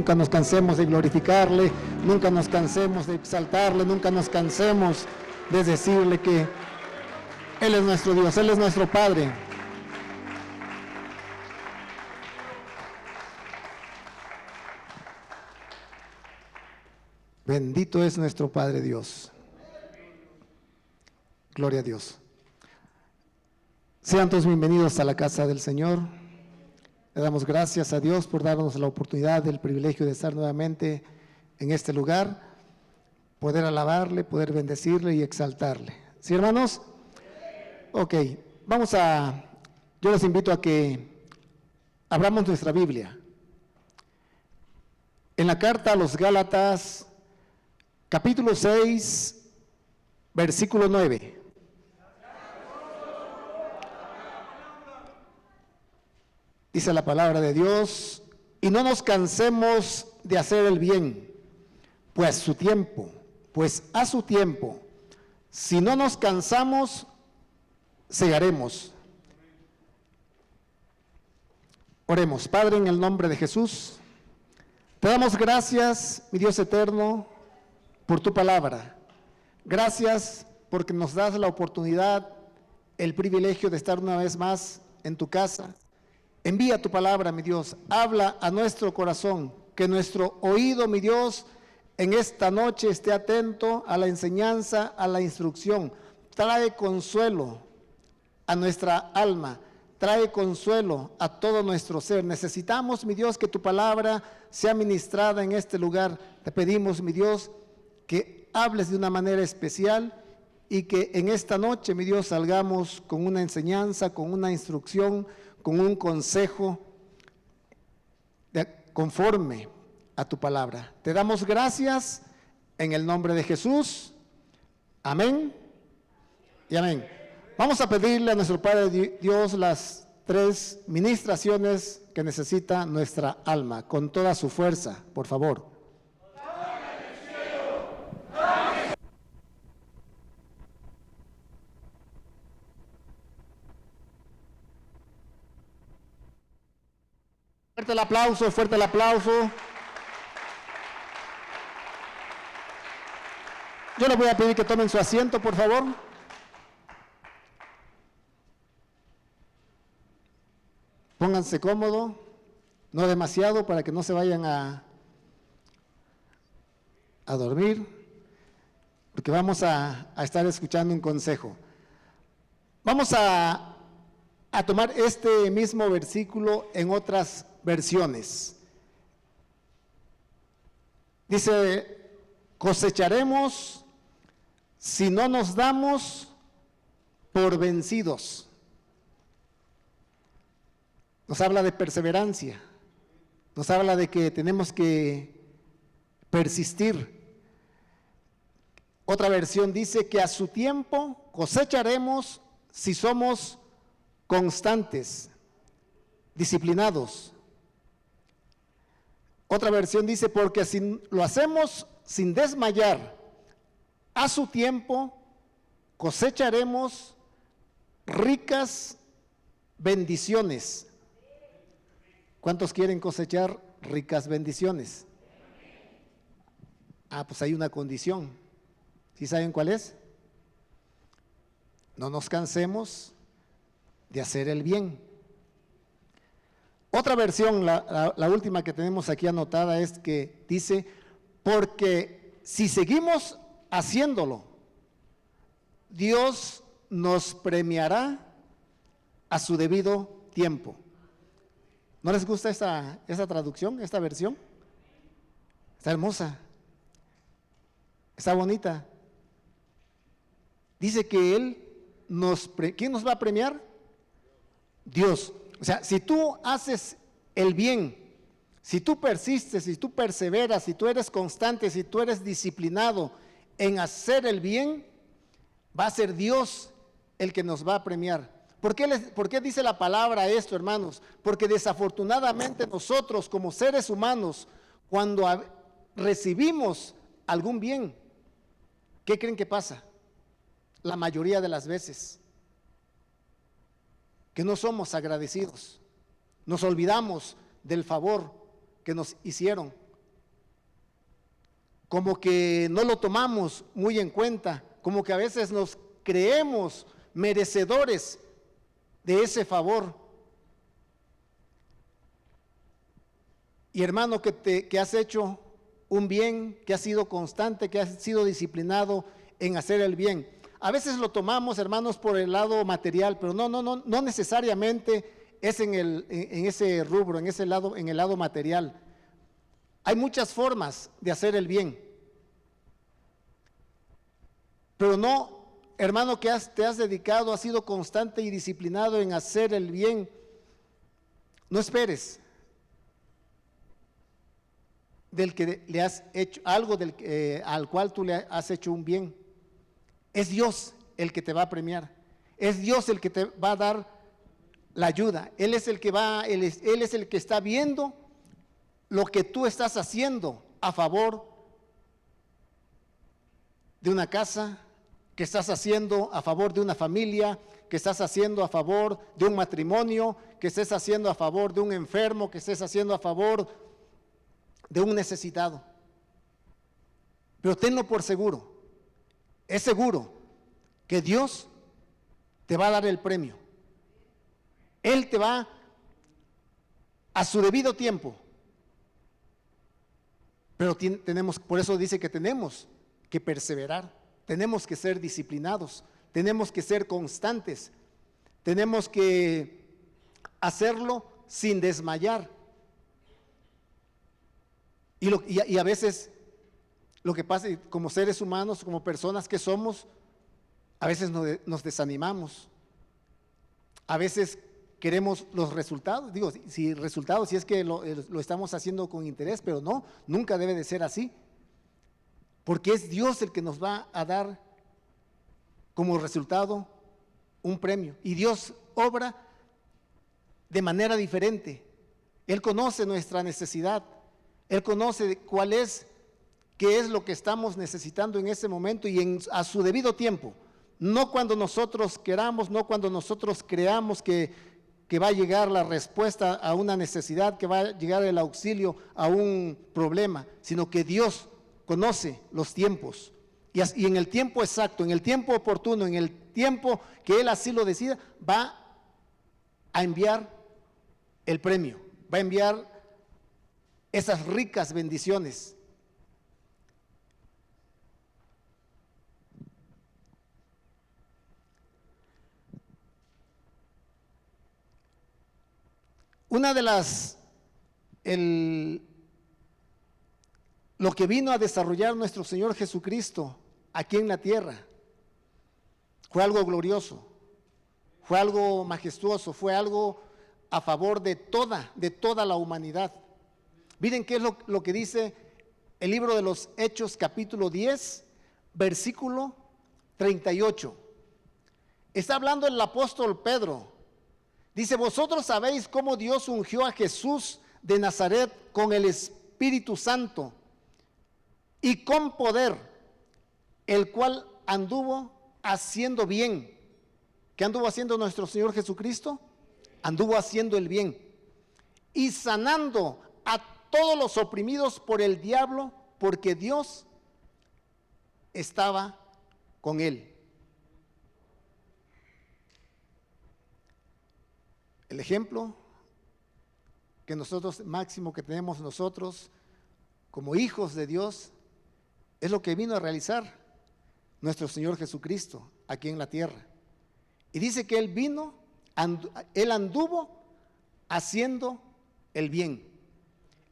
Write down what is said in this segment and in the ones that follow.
nunca nos cansemos de glorificarle, nunca nos cansemos de exaltarle, nunca nos cansemos de decirle que Él es nuestro Dios, Él es nuestro Padre. Bendito es nuestro Padre Dios. Gloria a Dios. Sean todos bienvenidos a la casa del Señor. Le damos gracias a Dios por darnos la oportunidad, el privilegio de estar nuevamente en este lugar, poder alabarle, poder bendecirle y exaltarle. ¿Sí, hermanos? Ok, yo les invito a que abramos nuestra Biblia. En la carta a los Gálatas, capítulo 6, versículo 9. Dice la palabra de Dios: y no nos cansemos de hacer el bien, pues a su tiempo, si no nos cansamos, segaremos. Oremos. Padre, en el nombre de Jesús, te damos gracias, mi Dios eterno, por tu palabra. Gracias porque nos das la oportunidad, el privilegio de estar una vez más en tu casa. Envía tu palabra, mi Dios, habla a nuestro corazón, que nuestro oído, mi Dios, en esta noche esté atento a la enseñanza, a la instrucción. Trae consuelo a nuestra alma, trae consuelo a todo nuestro ser. Necesitamos, mi Dios, que tu palabra sea ministrada en este lugar. Te pedimos, mi Dios, que hables de una manera especial y que en esta noche, mi Dios, salgamos con una enseñanza, con una instrucción, con un consejo conforme a tu palabra. Te damos gracias en el nombre de Jesús. Amén y amén. Vamos a pedirle a nuestro Padre Dios las 3 ministraciones que necesita nuestra alma, con toda su fuerza, por favor. Fuerte el aplauso, fuerte el aplauso. Yo les voy a pedir que tomen su asiento, por favor. Pónganse cómodo, no demasiado para que no se vayan a dormir, porque vamos a estar escuchando un consejo. Vamos a tomar este mismo versículo en otras versiones. Dice: cosecharemos si no nos damos por vencidos. Nos habla de perseverancia, nos habla de que tenemos que persistir. Otra versión dice que a su tiempo cosecharemos si somos constantes, disciplinados. Otra versión dice: porque si lo hacemos sin desmayar, a su tiempo cosecharemos ricas bendiciones. ¿Cuántos quieren cosechar ricas bendiciones? Pues hay una condición. ¿Sí saben cuál es? No nos cansemos de hacer el bien. Otra versión, la última que tenemos aquí anotada, es que dice: porque si seguimos haciéndolo, Dios nos premiará a su debido tiempo. ¿No les gusta esta traducción, esta versión? Está hermosa, está bonita. Dice que ¿quién nos va a premiar? Dios. O sea, si tú haces el bien, si tú persistes, si tú perseveras, si tú eres constante, si tú eres disciplinado en hacer el bien, va a ser Dios el que nos va a premiar. ¿Por qué dice la palabra esto, hermanos? Porque desafortunadamente nosotros como seres humanos, cuando recibimos algún bien, ¿qué creen que pasa? La mayoría de las veces, que no somos agradecidos, nos olvidamos del favor que nos hicieron, como que no lo tomamos muy en cuenta, como que a veces nos creemos merecedores de ese favor. Y hermano, que has hecho un bien, que has sido constante, que has sido disciplinado en hacer el bien. A veces lo tomamos, hermanos, por el lado material, pero no necesariamente es en ese rubro, en el lado material. Hay muchas formas de hacer el bien. Pero no, hermano, que te has dedicado, has sido constante y disciplinado en hacer el bien. No esperes del que le has hecho algo, al cual tú le has hecho un bien. Es Dios el que te va a premiar. Es Dios el que te va a dar la ayuda. Él es el que está viendo lo que tú estás haciendo a favor de una casa, que estás haciendo a favor de una familia, que estás haciendo a favor de un matrimonio, que estés haciendo a favor de un enfermo, que estés haciendo a favor de un necesitado. Pero tenlo por seguro, es seguro que Dios te va a dar el premio. Él te va a su debido tiempo. Pero por eso dice que tenemos que perseverar, tenemos que ser disciplinados, tenemos que ser constantes, tenemos que hacerlo sin desmayar. Y a veces lo que pasa, como seres humanos, como personas que somos, a veces nos desanimamos, a veces queremos los resultados, si es que lo estamos haciendo con interés, pero no, nunca debe de ser así, porque es Dios el que nos va a dar como resultado un premio, y Dios obra de manera diferente. Él conoce nuestra necesidad, Él conoce qué es lo que estamos necesitando en ese momento y a su debido tiempo, no cuando nosotros queramos, no cuando nosotros creamos que va a llegar la respuesta a una necesidad, que va a llegar el auxilio a un problema, sino que Dios conoce los tiempos y en el tiempo exacto, en el tiempo oportuno, en el tiempo que Él así lo decida, va a enviar el premio, va a enviar esas ricas bendiciones. Una de lo que vino a desarrollar nuestro Señor Jesucristo aquí en la tierra fue algo glorioso, fue algo majestuoso, fue algo a favor de toda la humanidad. Miren qué es lo que dice el libro de los Hechos, capítulo 10, versículo 38. Está hablando el apóstol Pedro. Dice: vosotros sabéis cómo Dios ungió a Jesús de Nazaret con el Espíritu Santo y con poder, el cual anduvo haciendo bien. ¿Qué anduvo haciendo nuestro Señor Jesucristo? Anduvo haciendo el bien y sanando a todos los oprimidos por el diablo, porque Dios estaba con él. El ejemplo que nosotros, máximo que tenemos nosotros como hijos de Dios, es lo que vino a realizar nuestro Señor Jesucristo aquí en la tierra. Y dice que Él anduvo haciendo el bien.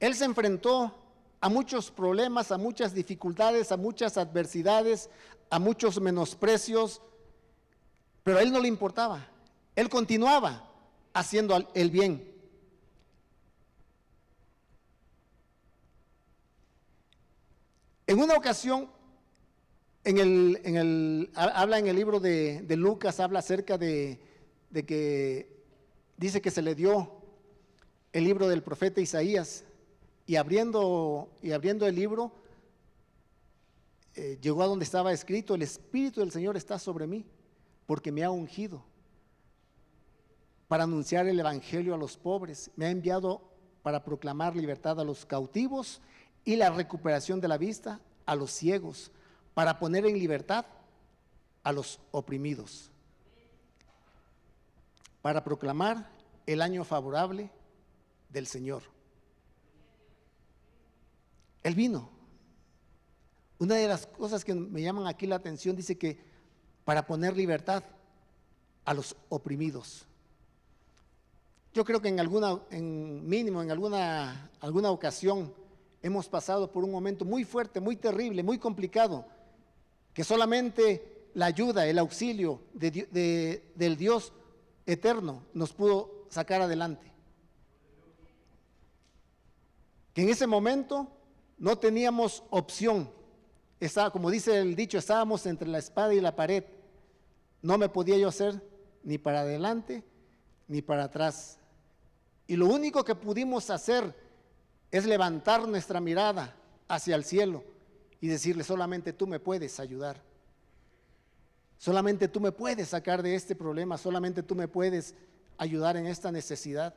Él se enfrentó a muchos problemas, a muchas dificultades, a muchas adversidades, a muchos menosprecios, pero a Él no le importaba. Él continuaba haciendo el bien. En una ocasión, habla en el libro de Lucas, habla acerca de que dice que se le dio el libro del profeta Isaías, y abriendo el libro, llegó a donde estaba escrito: el Espíritu del Señor está sobre mí, porque me ha ungido para anunciar el evangelio a los pobres, me ha enviado para proclamar libertad a los cautivos y la recuperación de la vista a los ciegos, para poner en libertad a los oprimidos, para proclamar el año favorable del Señor. Él vino. Una de las cosas que me llaman aquí la atención dice que para poner libertad a los oprimidos. Yo creo que en alguna ocasión hemos pasado por un momento muy fuerte, muy terrible, muy complicado, que solamente la ayuda, el auxilio del Dios eterno nos pudo sacar adelante. Que en ese momento no teníamos opción. Como dice el dicho, estábamos entre la espada y la pared. No me podía yo hacer ni para adelante ni para atrás. Y lo único que pudimos hacer es levantar nuestra mirada hacia el cielo y decirle: solamente tú me puedes ayudar. Solamente tú me puedes sacar de este problema. Solamente tú me puedes ayudar en esta necesidad.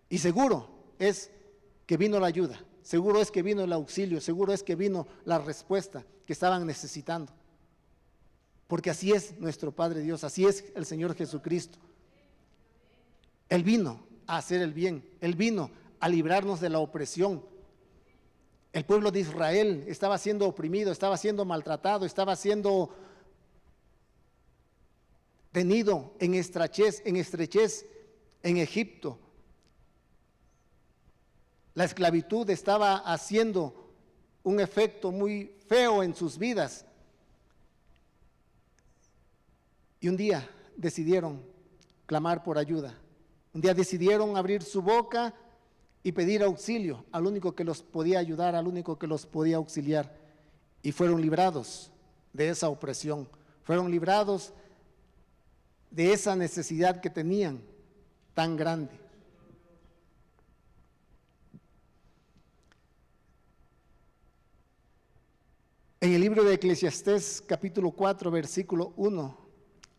Y seguro es que vino la ayuda. Seguro es que vino el auxilio, seguro es que vino la respuesta que estaban necesitando. Porque así es nuestro Padre Dios, así es el Señor Jesucristo. Él vino a hacer el bien, Él vino a librarnos de la opresión. El pueblo de Israel estaba siendo oprimido, estaba siendo maltratado, estaba siendo tenido en estrechez en Egipto. La esclavitud estaba haciendo un efecto muy feo en sus vidas. Y un día decidieron clamar por ayuda. Un día decidieron abrir su boca y pedir auxilio al único que los podía ayudar, al único que los podía auxiliar. Y fueron librados de esa opresión. Fueron librados de esa necesidad que tenían tan grande. En el libro de Eclesiastés, capítulo 4, versículo 1,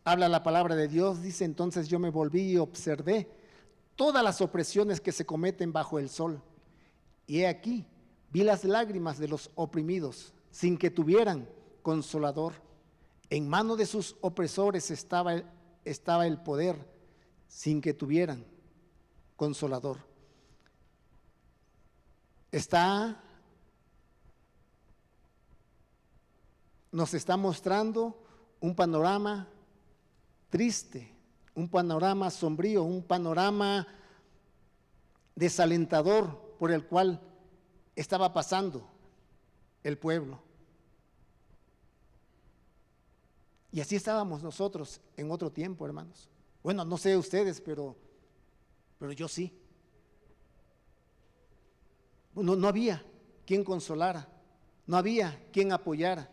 habla la palabra de Dios. Dice: entonces yo me volví y observé todas las opresiones que se cometen bajo el sol. Y he aquí, vi las lágrimas de los oprimidos, sin que tuvieran consolador. En mano de sus opresores estaba el poder, sin que tuvieran consolador. Nos está mostrando un panorama triste, un panorama sombrío, un panorama desalentador por el cual estaba pasando el pueblo. Y así estábamos nosotros en otro tiempo, hermanos. Bueno, no sé ustedes, pero yo sí. No había quien consolara, no había quien apoyara.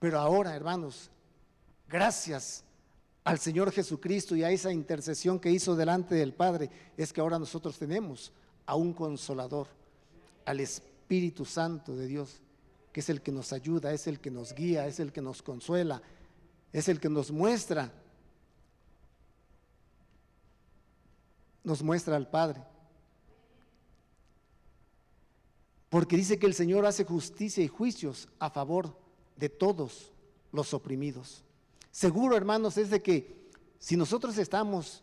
Pero ahora, hermanos, gracias al Señor Jesucristo y a esa intercesión que hizo delante del Padre, es que ahora nosotros tenemos a un consolador, al Espíritu Santo de Dios, que es el que nos ayuda, es el que nos guía, es el que nos consuela, es el que nos muestra al Padre. Porque dice que el Señor hace justicia y juicios a favor de todos los oprimidos. Seguro, hermanos, es de que si nosotros estamos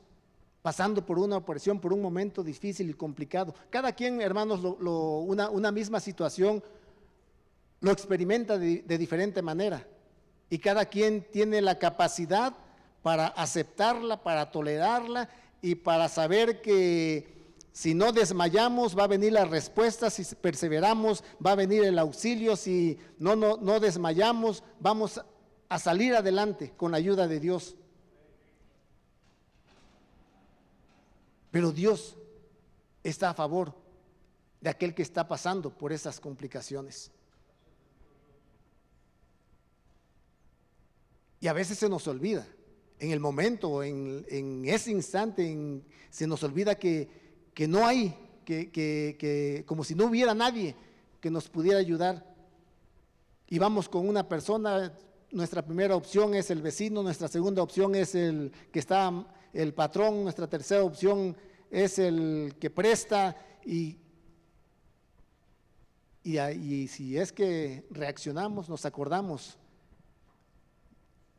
pasando por una opresión, por un momento difícil y complicado, cada quien, hermanos, una misma situación lo experimenta de diferente manera, y cada quien tiene la capacidad para aceptarla, para tolerarla y para saber que si no desmayamos va a venir la respuesta, si perseveramos va a venir el auxilio, si no desmayamos vamos a salir adelante con la ayuda de Dios. Pero Dios está a favor de aquel que está pasando por esas complicaciones. Y a veces se nos olvida, en el momento, en ese instante, se nos olvida que no hay, que como si no hubiera nadie que nos pudiera ayudar. Y vamos con una persona, nuestra primera opción es el vecino, nuestra segunda opción es el que está, el patrón, nuestra tercera opción es el que presta, y Y si es que reaccionamos, nos acordamos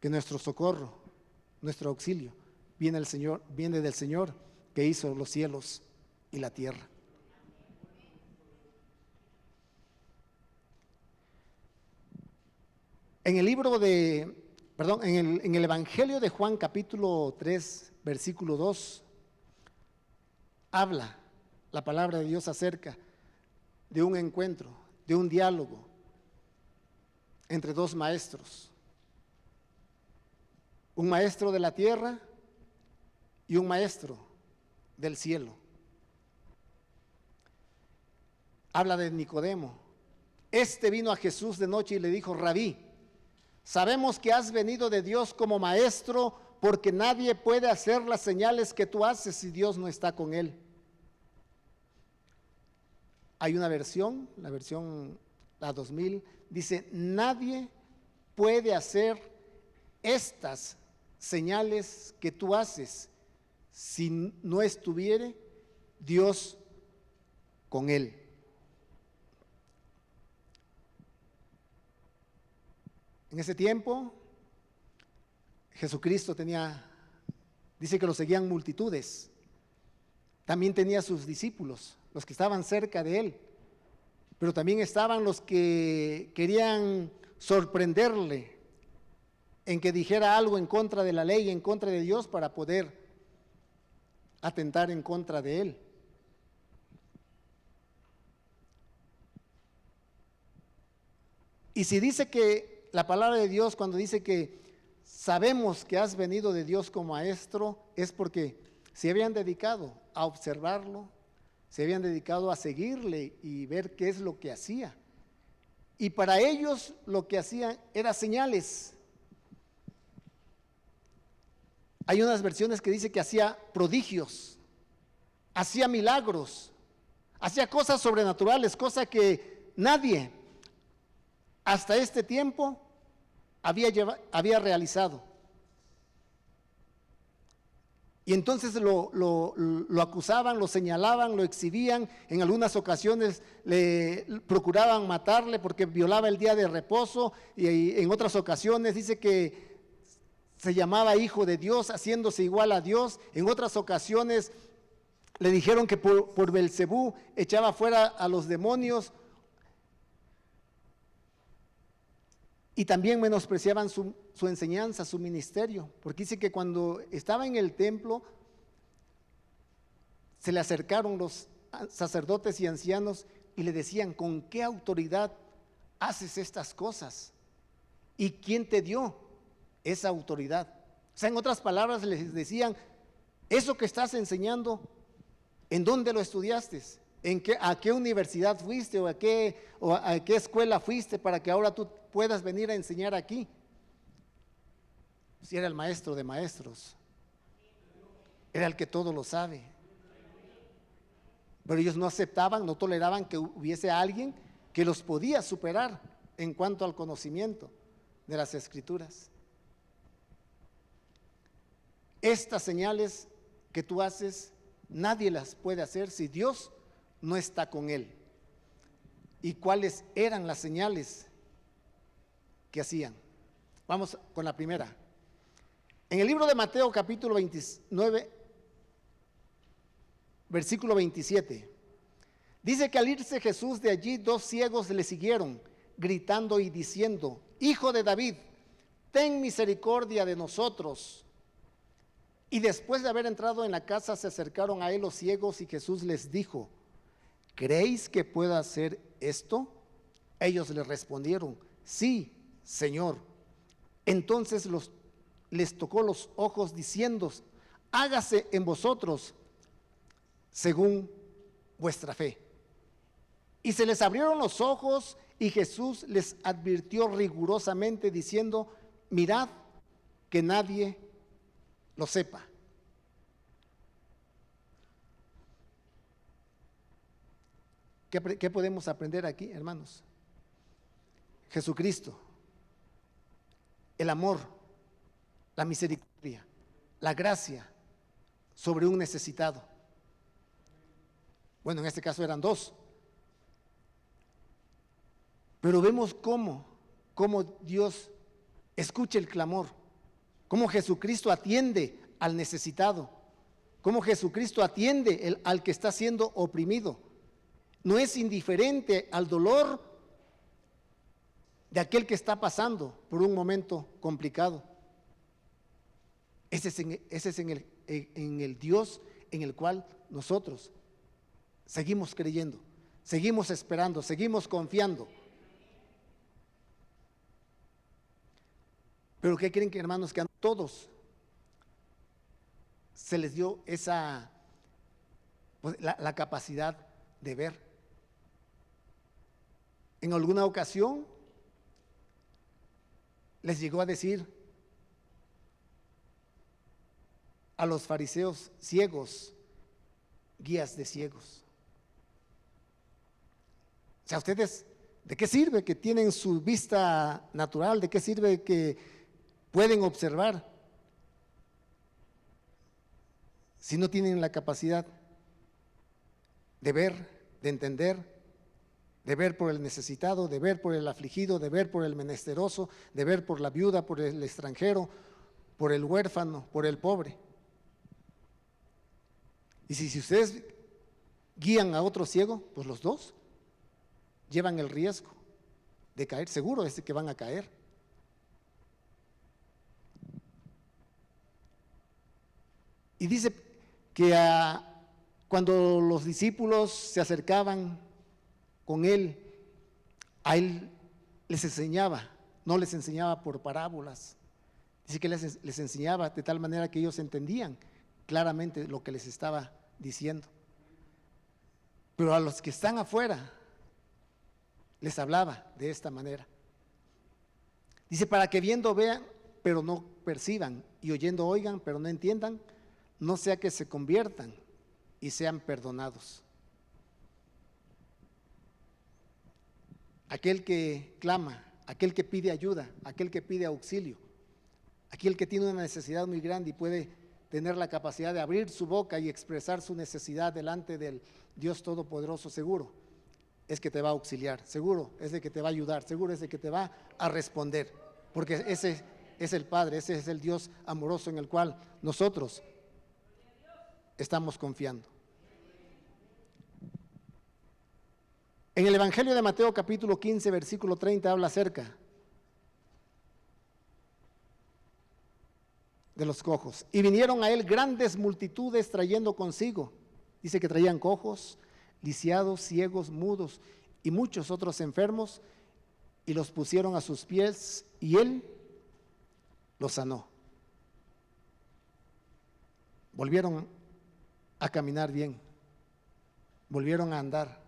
que nuestro socorro, nuestro auxilio, viene del Señor que hizo los cielos y la tierra. En el libro en el Evangelio de Juan, capítulo 3, versículo 2, habla la palabra de Dios acerca de un encuentro, de un diálogo entre dos maestros. Un maestro de la tierra y un maestro del cielo. Habla de Nicodemo. Este vino a Jesús de noche y le dijo: Rabí, sabemos que has venido de Dios como maestro, porque nadie puede hacer las señales que tú haces si Dios no está con él. Hay una versión, la 2000, dice: nadie puede hacer estas señales que tú haces si no estuviere Dios con él. En ese tiempo, Jesucristo dice que lo seguían multitudes. También tenía sus discípulos, los que estaban cerca de él, pero también estaban los que querían sorprenderle en que dijera algo en contra de la ley, en contra de Dios, para poder atentar en contra de él. Y si dice que la palabra de Dios, cuando dice que sabemos que has venido de Dios como maestro, es porque se habían dedicado a observarlo, se habían dedicado a seguirle y ver qué es lo que hacía. Y para ellos lo que hacían era señales. Hay unas versiones que dice que hacía prodigios, hacía milagros, hacía cosas sobrenaturales, cosas que nadie hasta este tiempo había realizado. Y entonces lo acusaban, lo señalaban, lo exhibían. En algunas ocasiones le procuraban matarle porque violaba el día de reposo, y en otras ocasiones dice que se llamaba hijo de Dios, haciéndose igual a Dios. En otras ocasiones le dijeron que por Belcebú echaba fuera a los demonios. Y también menospreciaban su enseñanza, su ministerio, porque dice que cuando estaba en el templo se le acercaron los sacerdotes y ancianos y le decían: ¿con qué autoridad haces estas cosas? ¿Y quién te dio esa autoridad? O sea, en otras palabras les decían: eso que estás enseñando, ¿en dónde lo estudiaste? ¿A qué universidad fuiste o a qué escuela fuiste para que ahora tú puedas venir a enseñar aquí? Si era el maestro de maestros, era el que todo lo sabe. Pero ellos no aceptaban, no toleraban que hubiese alguien que los podía superar en cuanto al conocimiento de las Escrituras. Estas señales que tú haces, nadie las puede hacer si Dios no está con él. ¿Y cuáles eran las señales que hacían? Vamos con la primera. En el libro de Mateo, capítulo 29, versículo 27, dice que al irse Jesús de allí, 2 ciegos le siguieron, gritando y diciendo: Hijo de David, ten misericordia de nosotros. Y después de haber entrado en la casa, se acercaron a él los ciegos y Jesús les dijo: ¿creéis que pueda hacer esto? Ellos le respondieron: sí, Señor. Entonces les tocó los ojos diciendo: hágase en vosotros según vuestra fe. Y se les abrieron los ojos y Jesús les advirtió rigurosamente diciendo: mirad que nadie lo sepa. ¿Qué podemos aprender aquí, hermanos? Jesucristo, el amor, la misericordia, la gracia sobre un necesitado. Bueno, en este caso eran 2. Pero vemos cómo Dios escucha el clamor, cómo Jesucristo atiende al necesitado, cómo Jesucristo atiende al que está siendo oprimido. No es indiferente al dolor de aquel que está pasando por un momento complicado. Ese es en el Dios en el cual nosotros seguimos creyendo, seguimos esperando, seguimos confiando. Pero ¿qué creen, que hermanos? Que a todos se les dio esa, pues, la capacidad de ver. En alguna ocasión les llegó a decir a los fariseos: ciegos, guías de ciegos. O sea, ustedes, ¿de qué sirve que tienen su vista natural? ¿De qué sirve que pueden observar si no tienen la capacidad de ver, de entender, de ver por el necesitado, de ver por el afligido, de ver por el menesteroso, de ver por la viuda, por el extranjero, por el huérfano, por el pobre? Y si ustedes guían a otro ciego, pues los dos llevan el riesgo de caer. Seguro es que van a caer. Y dice que cuando los discípulos se acercaban con él, a él les enseñaba, no les enseñaba por parábolas. Dice que les enseñaba de tal manera que ellos entendían claramente lo que les estaba diciendo. Pero a los que están afuera les hablaba de esta manera. Dice: para que viendo vean, pero no perciban, y oyendo oigan, pero no entiendan, no sea que se conviertan y sean perdonados. Aquel que clama, aquel que pide ayuda, aquel que pide auxilio, aquel que tiene una necesidad muy grande y puede tener la capacidad de abrir su boca y expresar su necesidad delante del Dios Todopoderoso, seguro es que te va a auxiliar, seguro es de que te va a ayudar, seguro es de que te va a responder, porque ese es el Padre, ese es el Dios amoroso en el cual nosotros estamos confiando. En el Evangelio de Mateo capítulo 15 versículo 30 habla acerca de los cojos. Y vinieron a él grandes multitudes trayendo consigo, dice que traían cojos, lisiados, ciegos, mudos y muchos otros enfermos, y los pusieron a sus pies y él los sanó. Volvieron a caminar bien, volvieron a andar.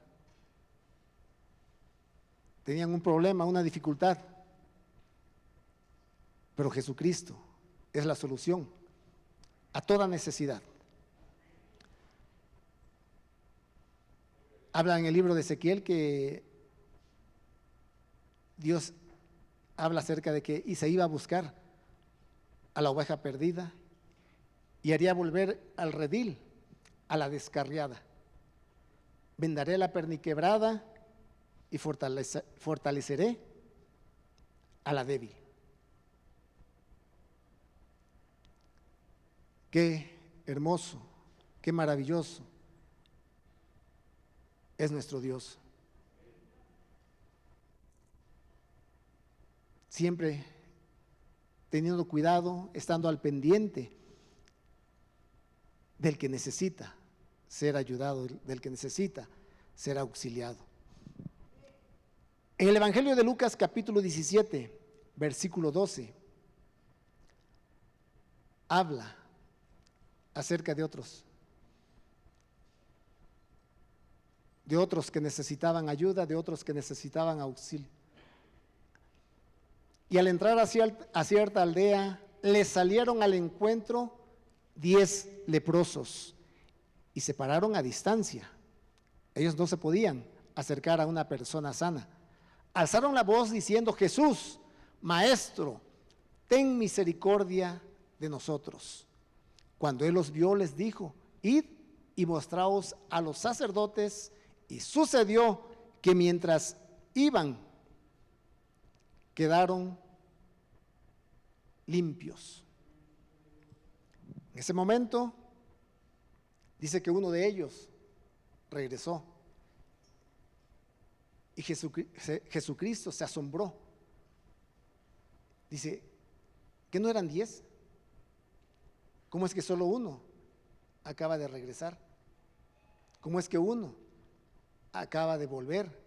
Tenían un problema, una dificultad, pero Jesucristo es la solución a toda necesidad. Habla en el libro de Ezequiel que Dios habla acerca de que y se iba a buscar a la oveja perdida y haría volver al redil a la descarriada. Vendaré la perniquebrada y fortaleceré a la débil. Qué hermoso, qué maravilloso es nuestro Dios. Siempre teniendo cuidado, estando al pendiente del que necesita ser ayudado, del que necesita ser auxiliado. En el Evangelio de Lucas capítulo 17, versículo 12, habla acerca de otros que necesitaban ayuda, de otros que necesitaban auxilio. Y al entrar a cierta aldea, les salieron al encuentro 10 leprosos y se pararon a distancia. Ellos no se podían acercar a una persona sana. Alzaron la voz diciendo: Jesús, Maestro, ten misericordia de nosotros. Cuando él los vio, les dijo: id y mostraos a los sacerdotes. Y sucedió que mientras iban quedaron limpios. En ese momento dice que uno de ellos regresó y Jesucristo se asombró. Dice, ¿que no eran 10? ¿Cómo es que solo uno acaba de regresar? ¿Cómo es que uno acaba de volver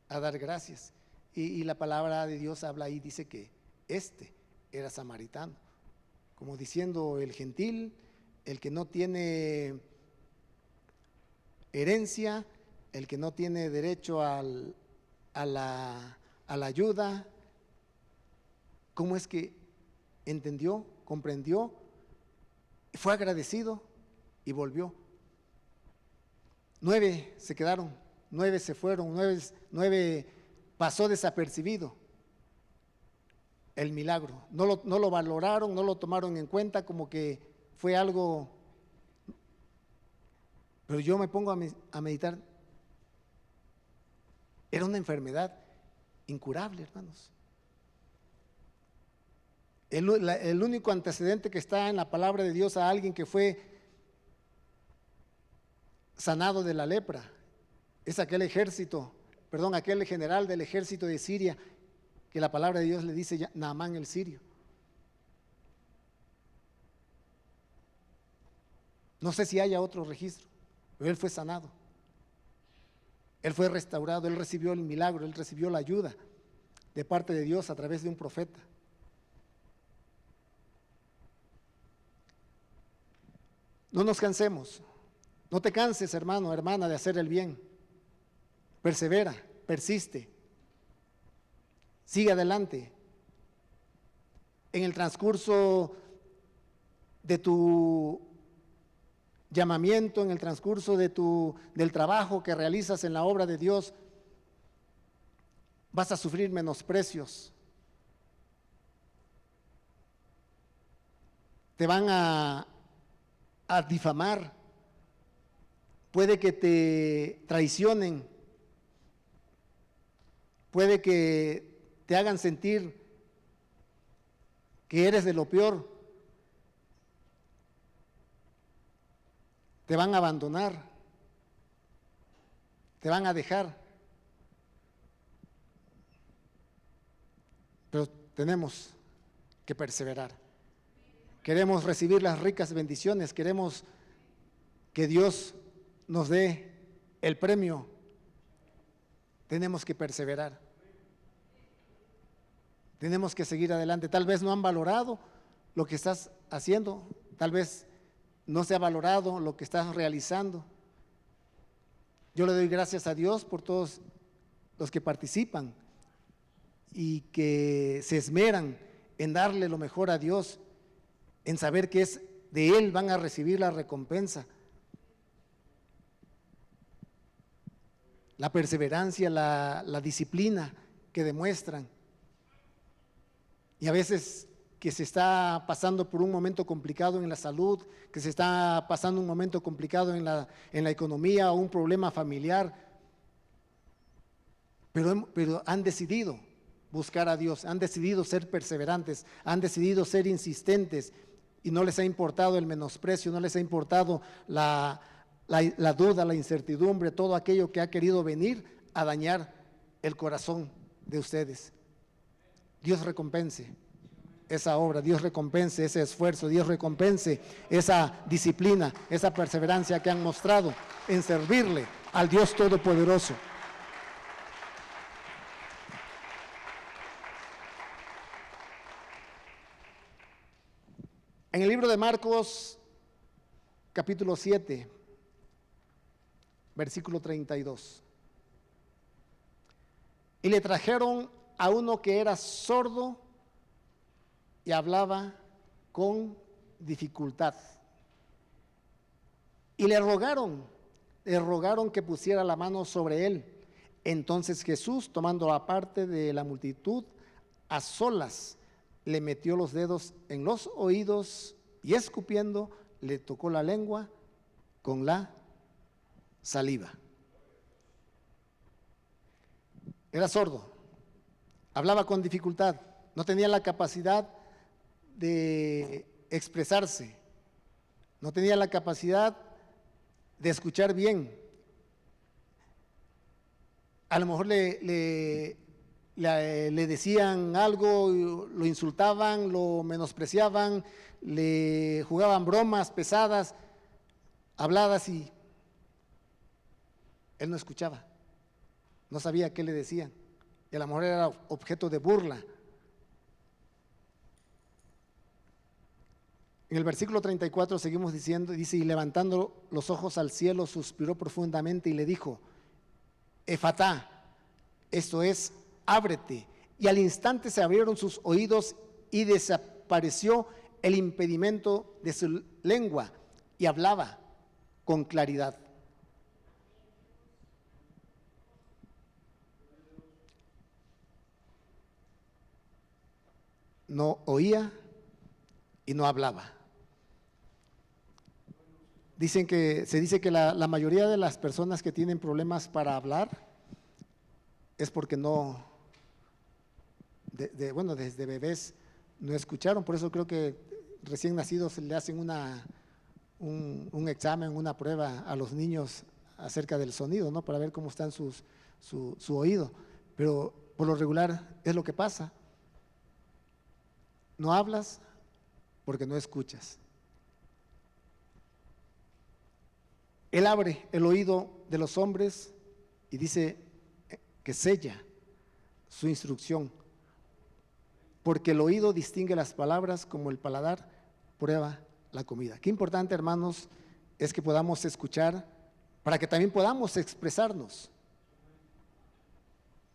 a dar gracias? Y la palabra de Dios habla ahí, dice que este era samaritano, como diciendo el gentil, el que no tiene herencia, el que no tiene derecho a la ayuda. ¿Cómo es que entendió, comprendió, fue agradecido y volvió? 9 se quedaron, 9 se fueron, 9 pasó desapercibido el milagro. No lo valoraron, no lo tomaron en cuenta, como que fue algo. Pero yo me pongo a meditar. Era una enfermedad incurable, hermanos. El único antecedente que está en la palabra de Dios a alguien que fue sanado de la lepra es aquel general del ejército de Siria, que la palabra de Dios le dice Naamán el sirio. No sé si haya otro registro, pero él fue sanado, él fue restaurado, él recibió el milagro, él recibió la ayuda de parte de Dios a través de un profeta. No nos cansemos, no te canses, hermano, hermana, de hacer el bien. Persevera, persiste, sigue adelante. En el transcurso de tu llamamiento, en el transcurso del trabajo que realizas en la obra de Dios, vas a sufrir menosprecios. Te van a difamar. Puede que te traicionen. Puede que te hagan sentir que eres de lo peor. Te van a abandonar. Te van a dejar. Pero tenemos que perseverar. Queremos recibir las ricas bendiciones. Queremos que Dios nos dé el premio. Tenemos que perseverar. Tenemos que seguir adelante. Tal vez no han valorado lo que estás haciendo. Tal vez no se ha valorado lo que estás realizando. Yo le doy gracias a Dios por todos los que participan y que se esmeran en darle lo mejor a Dios, en saber que es de Él van a recibir la recompensa. La perseverancia, la disciplina que demuestran. Y a veces que se está pasando por un momento complicado en la salud, que se está pasando un momento complicado en la economía o un problema familiar, pero han decidido buscar a Dios, han decidido ser perseverantes, han decidido ser insistentes y no les ha importado el menosprecio, no les ha importado la duda, la incertidumbre, todo aquello que ha querido venir a dañar el corazón de ustedes. Dios recompense esa obra, Dios recompense ese esfuerzo, Dios recompense esa disciplina, esa perseverancia que han mostrado en servirle al Dios Todopoderoso. En el libro de Marcos, capítulo 7, versículo 32. Y le trajeron a uno que era sordo y hablaba con dificultad. Y le rogaron que pusiera la mano sobre él. Entonces Jesús, tomando aparte de la multitud, a solas, le metió los dedos en los oídos y escupiendo, le tocó la lengua con la saliva. Era sordo, hablaba con dificultad, no tenía la capacidad de expresarse, no tenía la capacidad de escuchar bien. A lo mejor le decían algo, lo insultaban, lo menospreciaban, le jugaban bromas pesadas, habladas, y él no escuchaba, no sabía qué le decían, y a lo mejor era objeto de burla. En el versículo 34 seguimos diciendo, dice: y levantando los ojos al cielo, suspiró profundamente y le dijo: Efatá, esto es, ábrete. Y al instante se abrieron sus oídos y desapareció el impedimento de su lengua y hablaba con claridad. No oía y no hablaba. Se dice que la mayoría de las personas que tienen problemas para hablar es porque desde bebés no escucharon. Por eso creo que recién nacidos le hacen un examen, una prueba a los niños acerca del sonido, ¿no? Para ver cómo están su oído. Pero por lo regular es lo que pasa. No hablas porque no escuchas. Él abre el oído de los hombres y dice que sella su instrucción, porque el oído distingue las palabras como el paladar prueba la comida. Qué importante, hermanos, es que podamos escuchar para que también podamos expresarnos,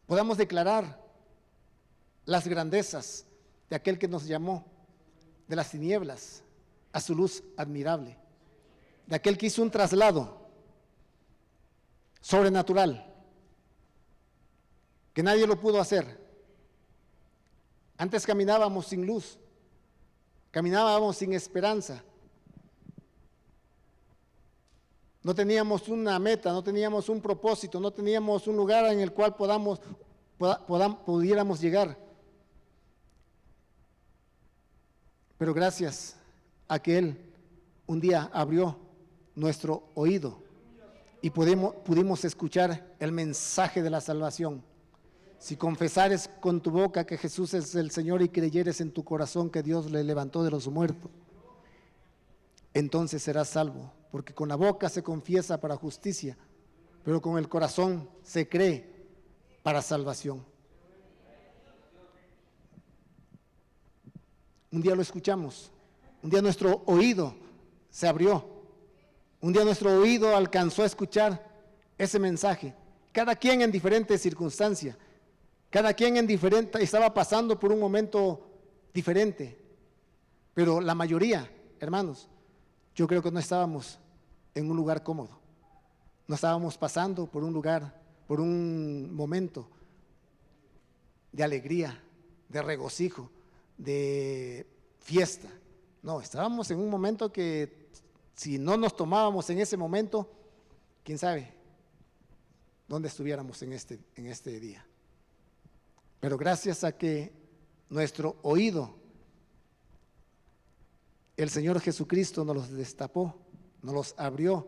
podamos declarar las grandezas de aquel que nos llamó de las tinieblas a su luz admirable, de aquel que hizo un traslado sobrenatural, que nadie lo pudo hacer. Antes caminábamos sin luz, caminábamos sin esperanza, no teníamos una meta, no teníamos un propósito, no teníamos un lugar en el cual pudiéramos llegar. Pero gracias a que Él un día abrió nuestro oído y pudimos escuchar el mensaje de la salvación. Si confesares con tu boca que Jesús es el Señor y creyeres en tu corazón que Dios le levantó de los muertos, entonces serás salvo, porque con la boca se confiesa para justicia, pero con el corazón se cree para salvación. Un día lo escuchamos, un día nuestro oído se abrió, un día nuestro oído alcanzó a escuchar ese mensaje. Cada quien en diferentes circunstancias, cada quien estaba pasando por un momento diferente, pero la mayoría, hermanos, yo creo que no estábamos en un lugar cómodo, no estábamos pasando por un momento de alegría, de regocijo, de fiesta. No, estábamos en un momento que si no nos tomábamos en ese momento, quién sabe dónde estuviéramos en este día. Pero gracias a que nuestro oído, el Señor Jesucristo nos los destapó, nos los abrió,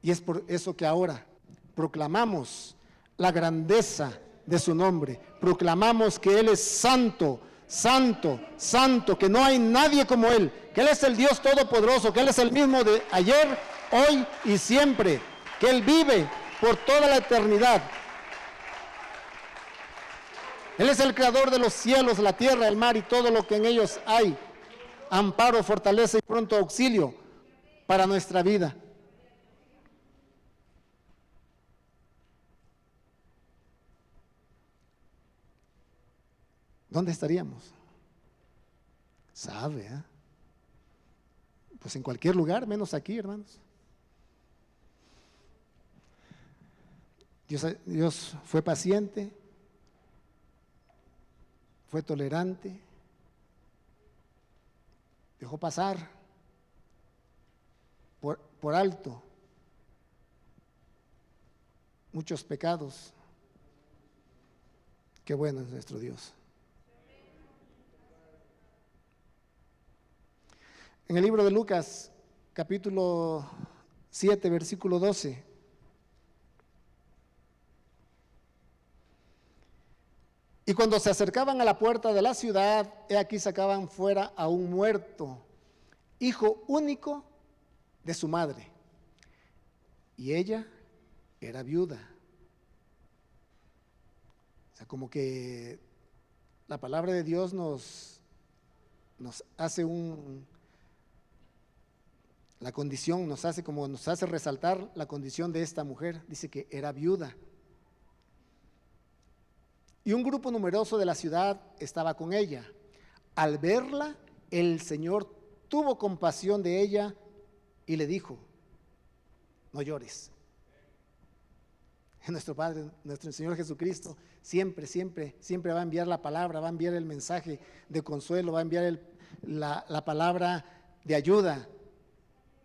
y es por eso que ahora proclamamos la grandeza de su nombre, proclamamos que Él es santo, santo, santo, que no hay nadie como Él, que Él es el Dios todopoderoso, que Él es el mismo de ayer, hoy y siempre, que Él vive por toda la eternidad. Él es el creador de los cielos, la tierra, el mar y todo lo que en ellos hay, amparo, fortaleza y pronto auxilio para nuestra vida. ¿Dónde estaríamos? ¿Sabe? Pues en cualquier lugar, menos aquí, hermanos. Dios fue paciente, fue tolerante, dejó pasar por alto muchos pecados, Qué bueno es nuestro Dios. En el libro de Lucas, capítulo 7, versículo 12. Y cuando se acercaban a la puerta de la ciudad, he aquí sacaban fuera a un muerto, hijo único de su madre. Y ella era viuda. O sea, como que la palabra de Dios nos hace la condición, nos hace resaltar la condición de esta mujer. Dice que era viuda. Y un grupo numeroso de la ciudad estaba con ella. Al verla, el Señor tuvo compasión de ella y le dijo: no llores. Nuestro Padre, nuestro Señor Jesucristo, siempre va a enviar la palabra, va a enviar el mensaje de consuelo, va a enviar la palabra de ayuda.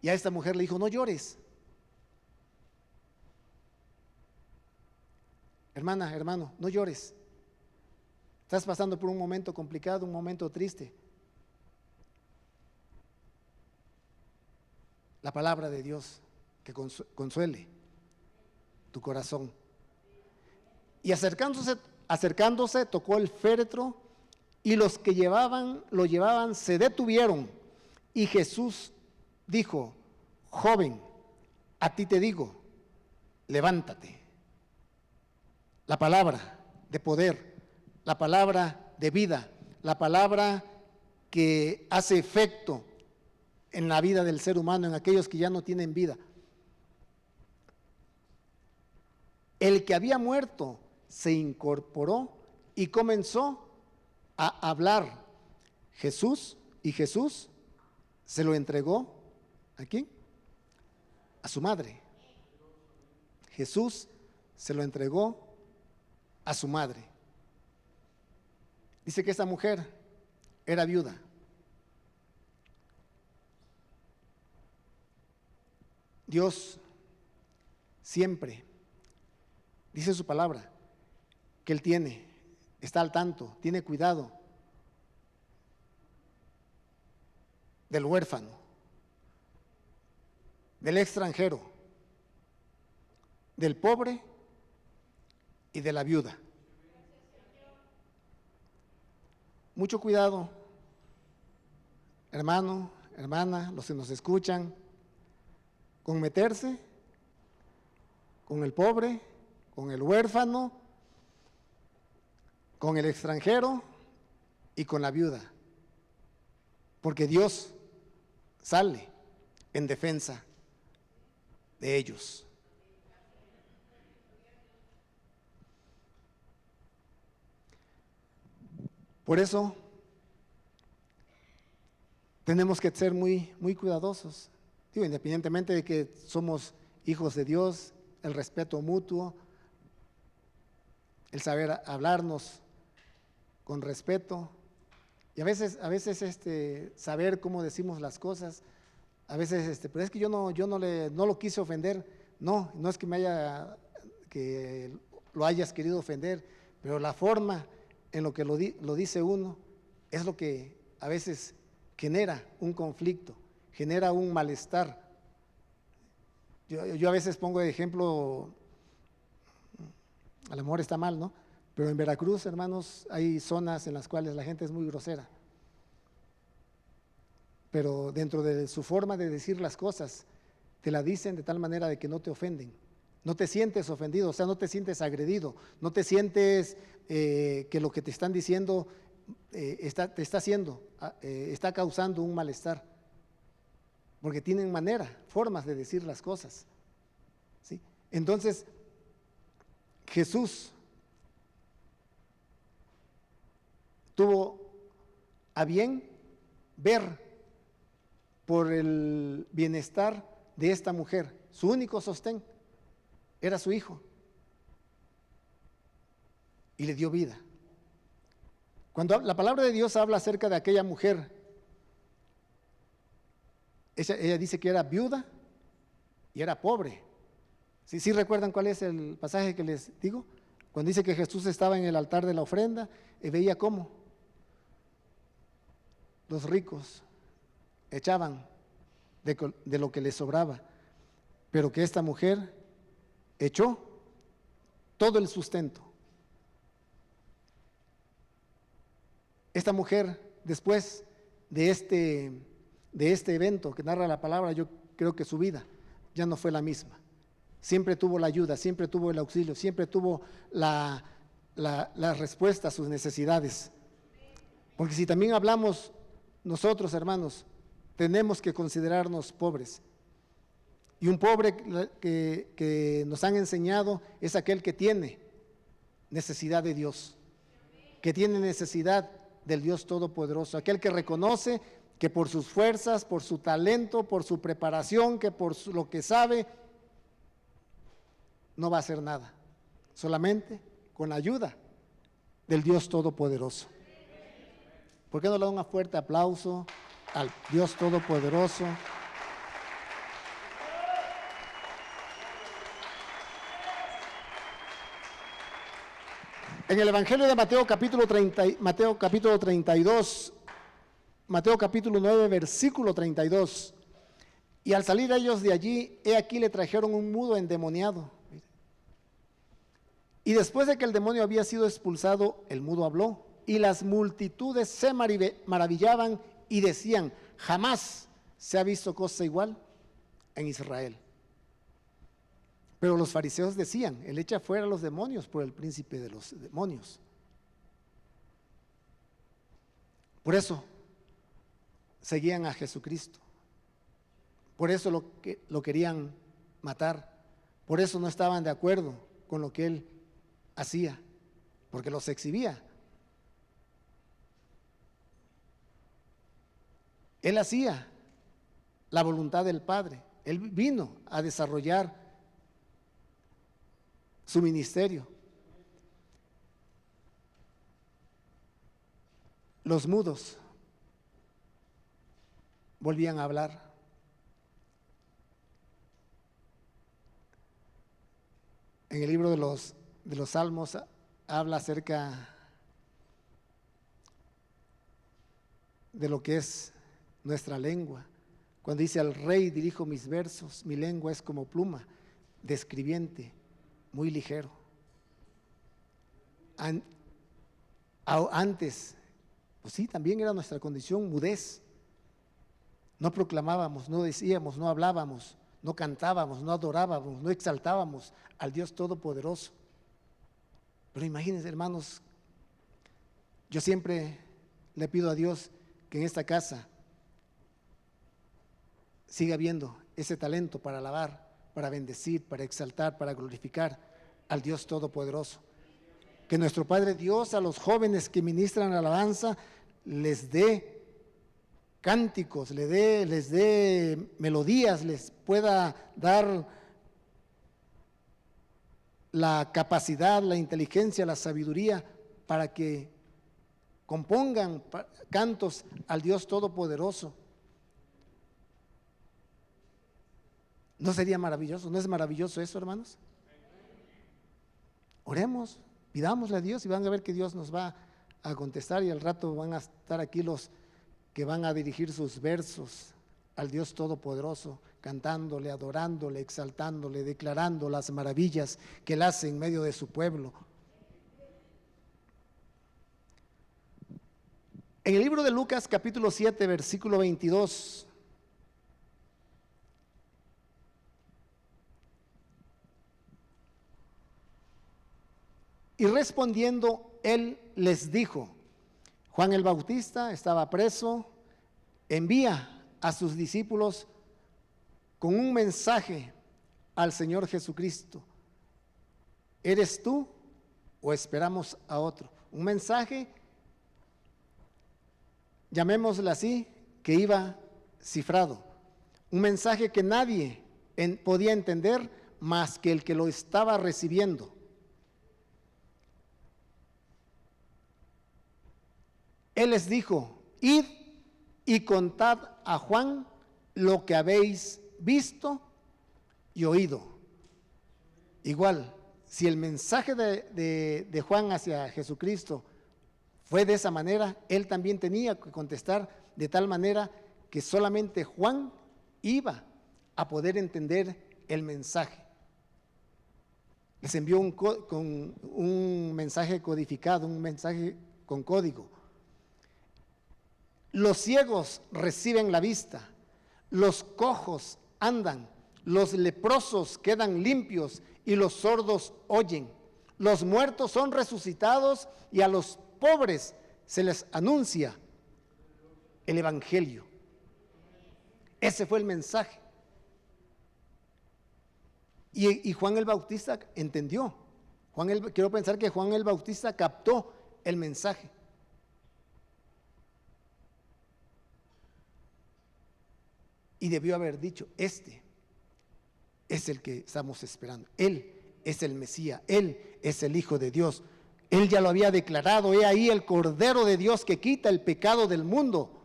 Y a esta mujer le dijo: no llores. Hermana, hermano, no llores. Estás pasando por un momento complicado, un momento triste. La palabra de Dios que consuele tu corazón. Y acercándose, tocó el féretro, y los que lo llevaban se detuvieron. Y Jesús dijo: joven, a ti te digo, levántate. La palabra de poder, la palabra de vida, la palabra que hace efecto en la vida del ser humano, en aquellos que ya no tienen vida. El que había muerto se incorporó y comenzó a hablar. Jesús se lo entregó ¿a quién? A su madre. Jesús se lo entregó a su madre. Dice que esta mujer era viuda. Dios siempre dice su palabra que Él está al tanto, tiene cuidado del huérfano, del extranjero, del pobre y de la viuda. Mucho cuidado, hermano, hermana, los que nos escuchan, con meterse con el pobre, con el huérfano, con el extranjero y con la viuda, porque Dios sale en defensa de ellos. Por eso tenemos que ser muy cuidadosos. Digo, independientemente de que somos hijos de Dios, el respeto mutuo, el saber hablarnos con respeto, y a veces saber cómo decimos las cosas. A veces pero es que yo no lo quise ofender. No es que lo hayas querido ofender, pero la forma en lo que lo dice uno es lo que a veces genera un conflicto, genera un malestar. Yo a veces pongo de ejemplo, a lo mejor está mal, ¿no? Pero en Veracruz, hermanos, hay zonas en las cuales la gente es muy grosera. Pero dentro de su forma de decir las cosas, te la dicen de tal manera de que no te ofenden. No te sientes ofendido, o sea, no te sientes agredido, no te sientes que lo que te están diciendo está causando un malestar. Porque tienen formas de decir las cosas, ¿sí? Entonces, Jesús tuvo a bien ver por el bienestar de esta mujer. Su único sostén era su hijo, y le dio vida. Cuando la palabra de Dios habla acerca de aquella mujer, ella dice que era viuda y era pobre. ¿Sí recuerdan cuál es el pasaje que les digo? Cuando dice que Jesús estaba en el altar de la ofrenda, veía cómo los ricos echaban de lo que les sobraba, pero que esta mujer echó todo el sustento. Esta mujer, después de este evento que narra la palabra, yo creo que su vida ya no fue la misma. Siempre tuvo la ayuda, siempre tuvo el auxilio, siempre tuvo la respuesta a sus necesidades. Porque si también hablamos nosotros, hermanos, tenemos que considerarnos pobres. Y un pobre que nos han enseñado es aquel que tiene necesidad de Dios, que tiene necesidad del Dios Todopoderoso, aquel que reconoce que por sus fuerzas, por su talento, por su preparación, que por lo que sabe, no va a hacer nada, solamente con la ayuda del Dios Todopoderoso. ¿Por qué no le da un fuerte aplauso al Dios Todopoderoso? En el Evangelio de Mateo capítulo 32, Mateo capítulo 9, versículo 32, y al salir ellos de allí, he aquí le trajeron un mudo endemoniado. Y después de que el demonio había sido expulsado, el mudo habló, y las multitudes se maravillaban y decían, jamás se ha visto cosa igual en Israel. Pero los fariseos decían, él echa fuera a los demonios por el príncipe de los demonios. Por eso seguían a Jesucristo. Por eso lo querían matar. Por eso no estaban de acuerdo con lo que él hacía, porque los exhibía. Él hacía la voluntad del Padre. Él vino a desarrollar su ministerio. Los mudos volvían a hablar. En el libro de los Salmos habla acerca de lo que es nuestra lengua. Cuando dice al rey dirijo mis versos, mi lengua es como pluma de escribiente, muy ligero. Antes, pues sí, también era nuestra condición mudez. No proclamábamos, no decíamos, no hablábamos, no cantábamos, no adorábamos, no exaltábamos al Dios Todopoderoso. Pero imagínense, hermanos, yo siempre le pido a Dios que en esta casa siga habiendo ese talento para alabar, para bendecir, para exaltar, para glorificar al Dios Todopoderoso. Que nuestro Padre Dios a los jóvenes que ministran alabanza les dé cánticos, les dé melodías, les pueda dar la capacidad, la inteligencia, la sabiduría para que compongan cantos al Dios Todopoderoso. ¿No sería maravilloso? ¿No es maravilloso eso, hermanos? Oremos, pidámosle a Dios y van a ver que Dios nos va a contestar, y al rato van a estar aquí los que van a dirigir sus versos al Dios Todopoderoso, cantándole, adorándole, exaltándole, declarando las maravillas que Él hace en medio de su pueblo. En el libro de Lucas capítulo 7, versículo 22, y respondiendo él les dijo, Juan el Bautista estaba preso, envía a sus discípulos con un mensaje al Señor Jesucristo. ¿Eres tú o esperamos a otro? Un mensaje, llamémoslo así, que iba cifrado. Un mensaje que nadie podía entender más que el que lo estaba recibiendo. Él les dijo, id y contad a Juan lo que habéis visto y oído. Igual, si el mensaje de Juan hacia Jesucristo fue de esa manera, él también tenía que contestar de tal manera que solamente Juan iba a poder entender el mensaje. Les envió con un mensaje codificado, un mensaje con código. Los ciegos reciben la vista, los cojos andan, los leprosos quedan limpios y los sordos oyen. Los muertos son resucitados y a los pobres se les anuncia el evangelio. Ese fue el mensaje. Y Juan el Bautista entendió. Quiero pensar que Juan el Bautista captó el mensaje. Y debió haber dicho, este es el que estamos esperando. Él es el Mesías, Él es el Hijo de Dios. Él ya lo había declarado, he ahí el Cordero de Dios que quita el pecado del mundo.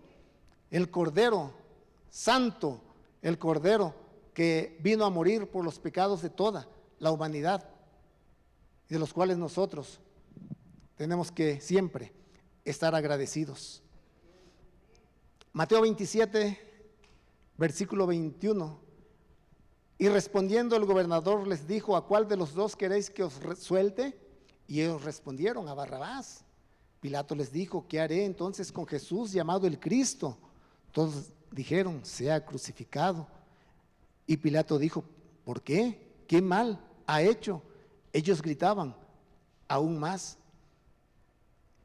El Cordero Santo, el Cordero que vino a morir por los pecados de toda la humanidad, de los cuales nosotros tenemos que siempre estar agradecidos. Mateo 27, versículo 21. Y respondiendo el gobernador les dijo, ¿a cuál de los dos queréis que os suelte? Y ellos respondieron, a Barrabás. Pilato les dijo, ¿qué haré entonces con Jesús llamado el Cristo? Todos dijeron, sea crucificado. Y Pilato dijo, ¿por qué? ¿Qué mal ha hecho? Ellos gritaban aún más,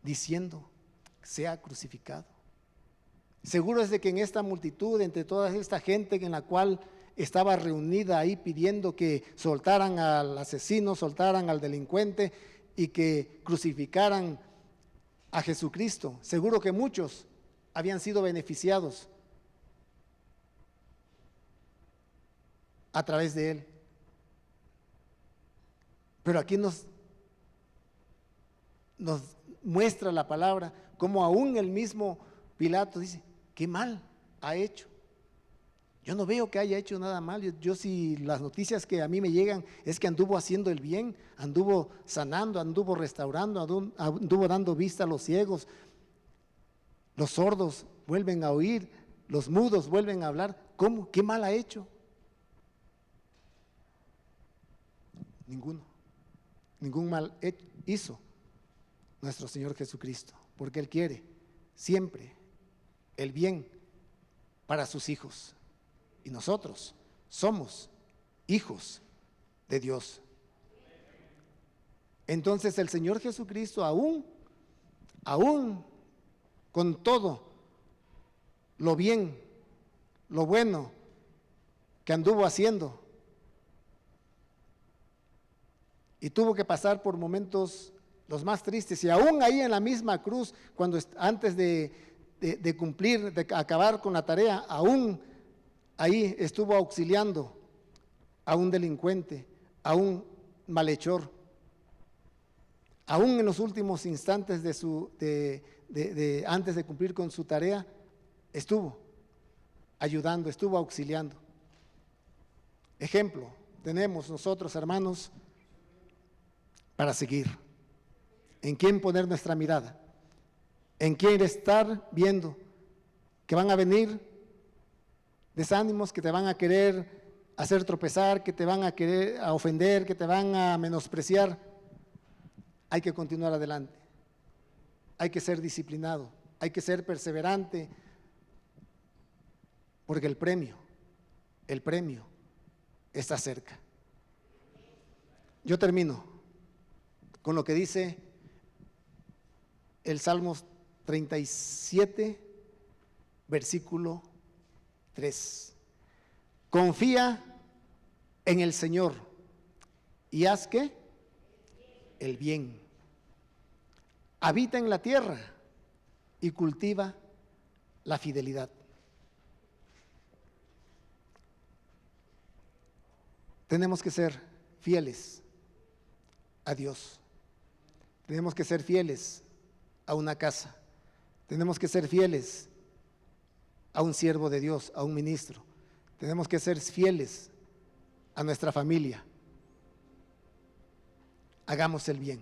diciendo, sea crucificado. Seguro es de que en esta multitud, entre toda esta gente en la cual estaba reunida ahí pidiendo que soltaran al asesino, soltaran al delincuente y que crucificaran a Jesucristo, seguro que muchos habían sido beneficiados a través de él. Pero aquí nos muestra la palabra como aún el mismo Pilato dice, qué mal ha hecho. Yo no veo que haya hecho nada mal. Yo si las noticias que a mí me llegan es que anduvo haciendo el bien, anduvo sanando, anduvo restaurando, anduvo dando vista a los ciegos, los sordos vuelven a oír, los mudos vuelven a hablar. ¿Cómo? ¿Qué mal ha hecho? Ningún mal hizo nuestro Señor Jesucristo, porque Él quiere siempre el bien para sus hijos. Y nosotros somos hijos de Dios. Entonces el Señor Jesucristo aún con todo lo bien, lo bueno que anduvo haciendo, y tuvo que pasar por momentos los más tristes, y aún ahí en la misma cruz, cuando antes de cumplir, de acabar con la tarea, aún ahí estuvo auxiliando a un delincuente, a un malhechor. Aún en los últimos instantes antes de cumplir con su tarea, estuvo ayudando, estuvo auxiliando. Ejemplo, tenemos nosotros, hermanos, para seguir. ¿En quién poner nuestra mirada? ¿En quién estar viendo que van a venir desánimos, que te van a querer hacer tropezar, que te van a querer ofender, que te van a menospreciar? Hay que continuar adelante. Hay que ser disciplinado, hay que ser perseverante, porque el premio está cerca. Yo termino con lo que dice el Salmos 37, versículo 3. Confía en el Señor y haz ¿qué? El bien. Habita en la tierra y cultiva la fidelidad. Tenemos que ser fieles a Dios. Tenemos que ser fieles a una casa. Tenemos que ser fieles a un siervo de Dios, a un ministro. Tenemos que ser fieles a nuestra familia. hagamos el bien.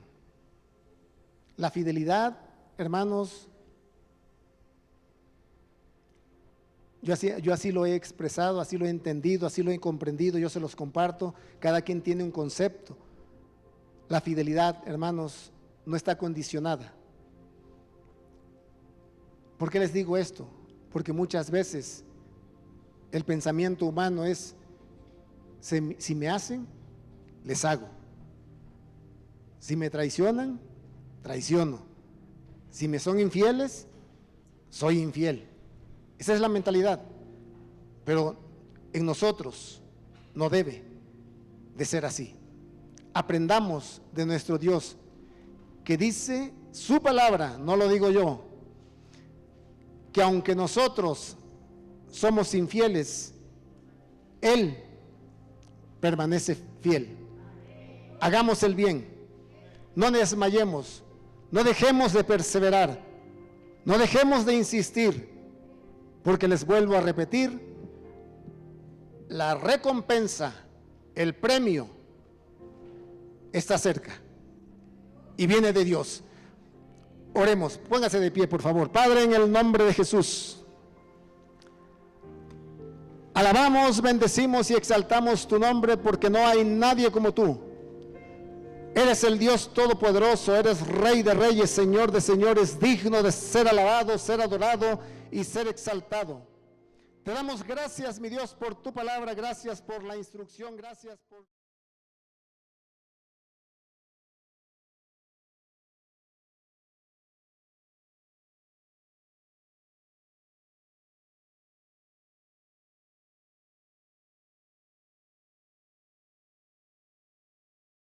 La fidelidad, hermanos, yo así lo he expresado, así lo he entendido, así lo he comprendido, yo se los comparto, cada quien tiene un concepto. La fidelidad, hermanos, no está condicionada. ¿Por qué les digo esto? Porque muchas veces el pensamiento humano es, si me hacen, les hago. Si me traicionan, traiciono. Si me son infieles, soy infiel. Esa es la mentalidad. Pero en nosotros no debe de ser así. Aprendamos de nuestro Dios, que dice su palabra, no lo digo yo, que aunque nosotros somos infieles, Él permanece fiel. Hagamos el bien, no desmayemos, no dejemos de perseverar, no dejemos de insistir, porque les vuelvo a repetir, la recompensa, el premio, está cerca y viene de Dios. Oremos, póngase de pie, por favor. Padre, en el nombre de Jesús, alabamos, bendecimos y exaltamos tu nombre, porque no hay nadie como tú. Eres el Dios todopoderoso, eres Rey de reyes, Señor de señores, digno de ser alabado, ser adorado y ser exaltado. Te damos gracias, mi Dios, por tu palabra, gracias por la instrucción, gracias por...